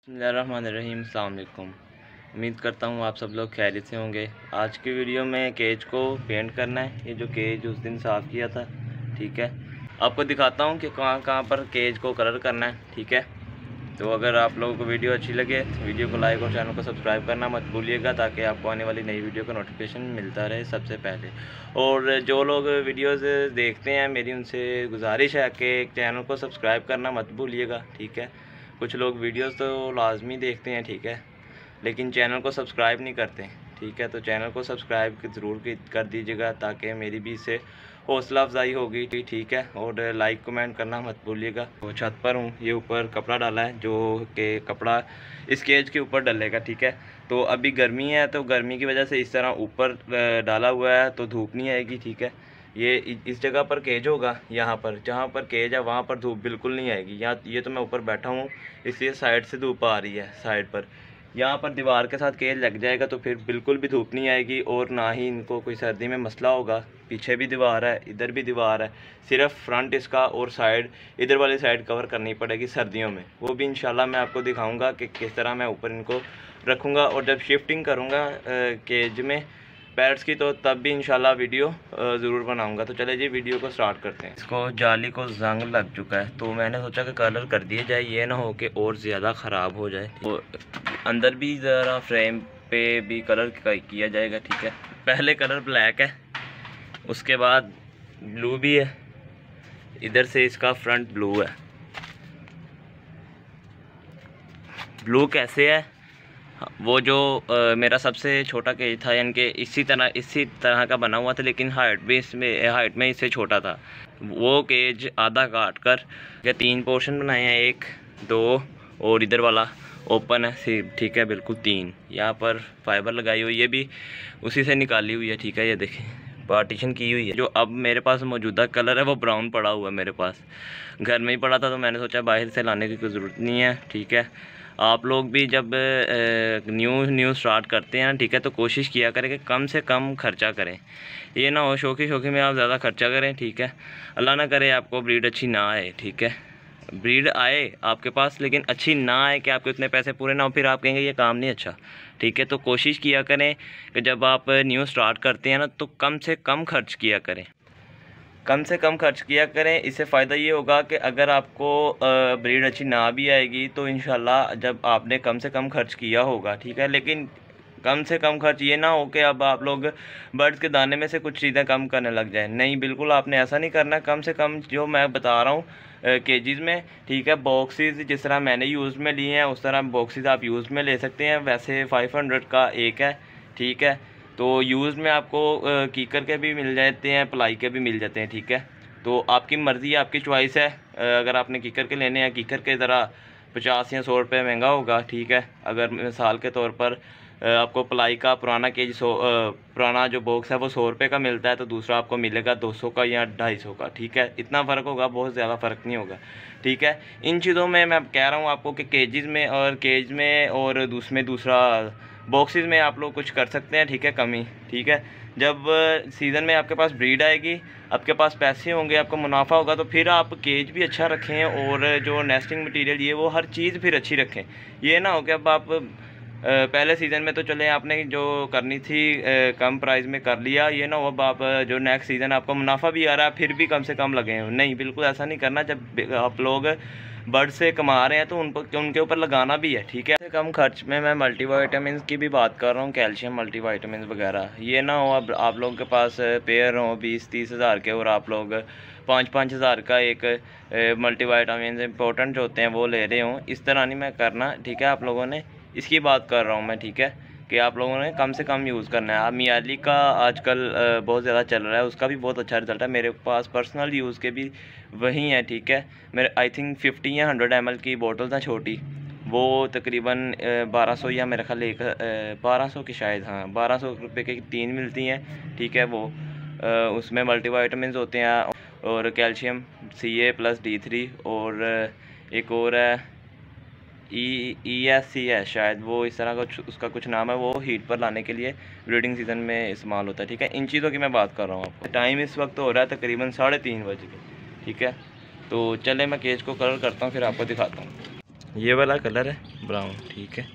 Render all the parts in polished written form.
बिस्मिल्लाहिर्रहमानिर्रहीम। अस्सलाम वालेकुम। उम्मीद करता हूँ आप सब लोग खैरियत से होंगे। आज की वीडियो में केज को पेंट करना है। ये जो केज उस दिन साफ़ किया था, ठीक है, आपको दिखाता हूँ कि कहाँ कहाँ पर केज को कलर करना है, ठीक है। तो अगर आप लोगों को वीडियो अच्छी लगे तो वीडियो को लाइक और चैनल को सब्सक्राइब करना मत भूलिएगा, ताकि आपको आने वाली नई वीडियो का नोटिफिकेशन मिलता रहे सबसे पहले। और जो लोग वीडियोस देखते हैं, मेरी उनसे गुजारिश है कि चैनल को सब्सक्राइब करना मत भूलिएगा, ठीक है। कुछ लोग वीडियोस तो लाजमी देखते हैं, ठीक है, लेकिन चैनल को सब्सक्राइब नहीं करते, ठीक है। तो चैनल को सब्सक्राइब ज़रूर कर दीजिएगा, ताकि मेरी भी इससे हौसला अफजाई होगी, ठीक है। और लाइक कमेंट करना मत भूलिएगा। तो छत पर हूँ, ये ऊपर कपड़ा डाला है, जो कि कपड़ा इस केज के ऊपर डलेगा, ठीक है। तो अभी गर्मी है, तो गर्मी की वजह से इस तरह ऊपर डाला हुआ है, तो धूप नहीं आएगी, ठीक है। ये इस जगह पर केज होगा, यहाँ पर जहाँ पर केज है वहाँ पर धूप बिल्कुल नहीं आएगी। यहाँ ये तो मैं ऊपर बैठा हूँ, इसलिए साइड से धूप आ रही है, साइड पर। यहाँ पर दीवार के साथ केज लग जाएगा तो फिर बिल्कुल भी धूप नहीं आएगी, और ना ही इनको कोई सर्दी में मसला होगा। पीछे भी दीवार है, इधर भी दीवार है, सिर्फ फ्रंट इसका और साइड, इधर वाली साइड कवर करनी पड़ेगी सर्दियों में। वो भी इंशाल्लाह मैं आपको दिखाऊंगा कि किस तरह मैं ऊपर इनको रखूँगा। और जब शिफ्टिंग करूँगा केज में पैरट्स की, तो तब भी इंशाल्लाह वीडियो ज़रूर बनाऊंगा। तो चले जी वीडियो को स्टार्ट करते हैं। इसको जाली को जंग लग चुका है, तो मैंने सोचा कि कलर कर दिया जाए, ये ना हो कि और ज़्यादा ख़राब हो जाए। तो अंदर भी ज़रा फ्रेम पे भी कलर किया जाएगा, ठीक है। पहले कलर ब्लैक है, उसके बाद ब्लू भी है, इधर से इसका फ्रंट ब्लू है। ब्लू कैसे है, वो जो मेरा सबसे छोटा केज था, यानी कि इसी तरह का बना हुआ था, लेकिन हाइट में इससे छोटा था। वो केज आधा काट कर या 3 पोर्शन बनाए हैं, 1 2 और इधर वाला ओपन है सिर्फ, ठीक है, बिल्कुल 3। यहाँ पर फाइबर लगाई हुई है, भी उसी से निकाली हुई है, ठीक है। ये देखें, पार्टीशन की हुई है। जो अब मेरे पास मौजूदा कलर है वो ब्राउन पड़ा हुआ है, मेरे पास घर में ही पड़ा था, तो मैंने सोचा बाहर से लाने की कोई ज़रूरत नहीं है, ठीक है। आप लोग भी जब न्यू स्टार्ट करते हैं ना, ठीक है, तो कोशिश किया करें कि कम से कम खर्चा करें। ये ना हो शौकी में आप ज़्यादा खर्चा करें, ठीक है। अल्लाह ना करे आपको ब्रीड अच्छी ना आए, ठीक है। ब्रीड आए आपके पास, लेकिन अच्छी ना आए कि आपके उतने पैसे पूरे ना हो, फिर आप कहेंगे ये काम नहीं अच्छा, ठीक है। तो कोशिश किया करें कि जब आप न्यू स्टार्ट करते हैं ना, तो कम से कम खर्च किया करें, कम से कम खर्च किया करें। इससे फ़ायदा ये होगा कि अगर आपको ब्रीड अच्छी ना भी आएगी, तो इंशाल्लाह जब आपने कम से कम खर्च किया होगा, ठीक है। लेकिन कम से कम खर्च ये ना हो कि अब आप लोग बर्ड्स के दाने में से कुछ चीज़ें कम करने लग जाए। नहीं, बिल्कुल आपने ऐसा नहीं करना। कम से कम जो मैं बता रहा हूँ केजीज़ में, ठीक है, बॉक्सेस जिस तरह मैंने यूज़ में लिए हैं उस तरह बॉक्सेस आप यूज़ में ले सकते हैं। वैसे 500 का एक है, ठीक है। तो यूज़ में आपको कीकर के भी मिल जाते हैं, प्लाई के भी मिल जाते हैं, ठीक है। तो आपकी मर्ज़ी, आपकी चॉइस है। अगर आपने कीकर के लेने हैं, कीकर के ज़रा 50 या 100 रुपये महंगा होगा, ठीक है। अगर मिसाल के तौर पर आपको प्लाई का पुराना केज पुराना जो बॉक्स है वो 100 रुपये का मिलता है, तो दूसरा आपको मिलेगा 200 का या 250 का, ठीक है। इतना फ़र्क होगा, बहुत ज़्यादा फ़र्क नहीं होगा, ठीक है। इन चीज़ों में मैं कह रहा हूँ आपको कि केज में और दूसरा बॉक्सेस में आप लोग कुछ कर सकते हैं, ठीक है, कमी, ठीक है। जब सीज़न में आपके पास ब्रीड आएगी, आपके पास पैसे होंगे, आपको मुनाफा होगा, तो फिर आप केज भी अच्छा रखें, और जो नेस्टिंग मटेरियल ये वो हर चीज़ फिर अच्छी रखें। ये ना हो कि अब आप पहले सीज़न में तो चले आपने जो करनी थी कम प्राइस में कर लिया, ये ना हो अब आप जो नेक्स्ट सीज़न आपको मुनाफा भी आ रहा है फिर भी कम से कम लगे। नहीं, बिल्कुल ऐसा नहीं करना। जब आप लोग बर्ड से कमा रहे हैं तो उनके ऊपर लगाना भी है, ठीक है। कम खर्च में मैं मल्टीवाइटामिन की भी बात कर रहा हूँ, कैल्शियम मल्टीवाइटामिन वगैरह। ये ना हो अब आप लोगों के पास पेयर हो 20-30 हज़ार के, और आप लोग 5-5 हज़ार का एक मल्टीवाइटामिन इंपॉर्टेंट होते हैं वो ले रहे हों। इस तरह नहीं मैं करना, ठीक है। आप लोगों ने, इसकी बात कर रहा हूँ मैं, ठीक है, कि आप लोगों ने कम से कम यूज़ करना है। अब मियाली का आजकल बहुत ज़्यादा चल रहा है, उसका भी बहुत अच्छा रिज़ल्ट है। मेरे पास पर्सनल यूज़ के भी वही हैं, ठीक है। मेरे आई थिंक 50 या 100 ml की बोतल था छोटी, वो तकरीबन 1200 या मेरे ख्याल 1200 की शायद, हाँ 1200 रुपये की 3 मिलती हैं, ठीक है। वो उसमें मल्टीवाइटामिन होते हैं और कैल्शियम Ca+D3, और एक और है ESC है शायद, वो इस तरह का उसका कुछ नाम है। वो हीट पर लाने के लिए ब्रीडिंग सीज़न में इस्तेमाल होता है, ठीक है। इन चीज़ों की मैं बात कर रहा हूँ आपको। टाइम इस वक्त हो रहा है तकरीबन 3:30 बजे, ठीक है। तो चले मैं केज को कलर करता हूँ, फिर आपको दिखाता हूँ। ये वाला कलर है ब्राउन, ठीक है।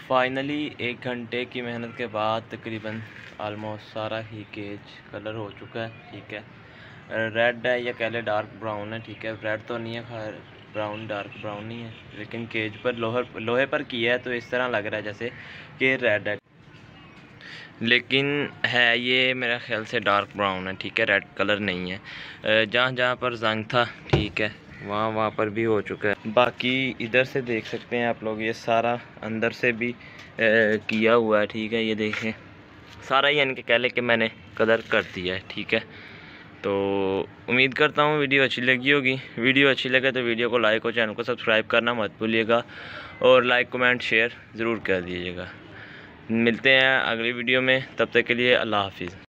फाइनली 1 घंटे की मेहनत के बाद तकरीबन आलमोस्ट सारा ही केज कलर हो चुका है, ठीक है। रेड है या कह ले डार्क ब्राउन है, ठीक है। रेड तो नहीं है, खैर ब्राउन, डार्क ब्राउन नहीं है, लेकिन केज पर लोहे पर किया है तो इस तरह लग रहा है जैसे कि रेड है, लेकिन है ये मेरा ख्याल से डार्क ब्राउन है, ठीक है। रेड कलर नहीं है। जहाँ जहाँ पर जंग था, ठीक है, वहाँ पर भी हो चुका है। बाकी इधर से देख सकते हैं आप लोग, ये सारा अंदर से भी किया हुआ है, ठीक है। ये देखें सारा ही इनके कह ले कि मैंने कलर कर दिया है, ठीक है। तो उम्मीद करता हूँ वीडियो अच्छी लगी होगी। वीडियो अच्छी लगे तो वीडियो को लाइक और चैनल को सब्सक्राइब करना मत भूलिएगा, और लाइक कमेंट शेयर ज़रूर कर दीजिएगा। मिलते हैं अगली वीडियो में, तब तक के लिए अल्लाह हाफिज़।